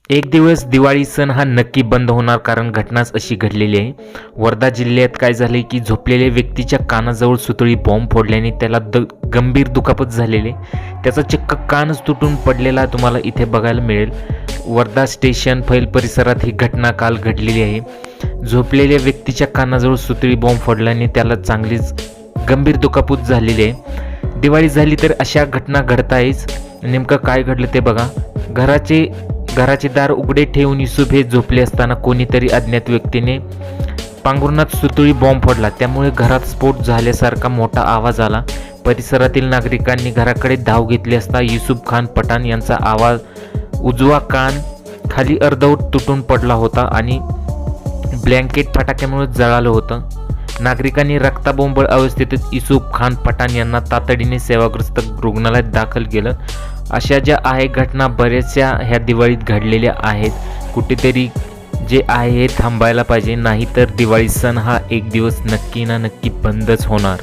एक दिवस दिवाळी सण हा नक्की बंद होणार, कारण घटनाच अशी घडलेली आहे. वर्धा जिल्ह्यात काय झाले की झोपलेल्या व्यक्तीच्या कानाजवळ सुतळी बॉम्ब फोडल्याने त्याला गंभीर दुखापत झालेली. त्याचा चक्क कानच तुटून पडलेला तुम्हाला इथे बघायला मिळेल. वर्धा स्टेशन फैल परिसरात ही घटना काल घडलेली आहे. झोपलेल्या व्यक्तीच्या कानाजवळ सुतळी बॉम्ब फोडल्याने त्याला चांगलीच गंभीर दुखापत झालेली आहे. दिवाळी झाली तर अशा घटना घडतायच. नेमकं काय घडलं ते बघा. घराचे दार उघडे ठेवून युसुफ हे झोपले असताना कोणीतरी अज्ञात व्यक्तीने पांघरुणात सुतळी बॉम्ब फोडला. त्यामुळे घरात स्फोट झाल्यासारखा मोठा आवाज आला. परिसरातील नागरिकांनी घराकडे धाव घेतली असता युसुफ खान पठाण यांचा आवाज उजवा कान खाली अर्धवट तुटून पडला होता आणि ब्लँकेट फटाक्यामुळे जळालं होतं. नागरिकांनी रक्ताबोंबळ अवस्थेत युसुफ खान पठाण यांना तातडीने सेवाग्रस्त रुग्णालयात दाखल केलं. अशा ज्या आहे घटना बऱ्याचशा ह्या दिवाळीत घडलेल्या आहेत. कुठेतरी जे आहे हे थांबायला पाहिजे, नाहीतर दिवाळी सण हा एक दिवस नक्की ना नक्की बंदच होणार.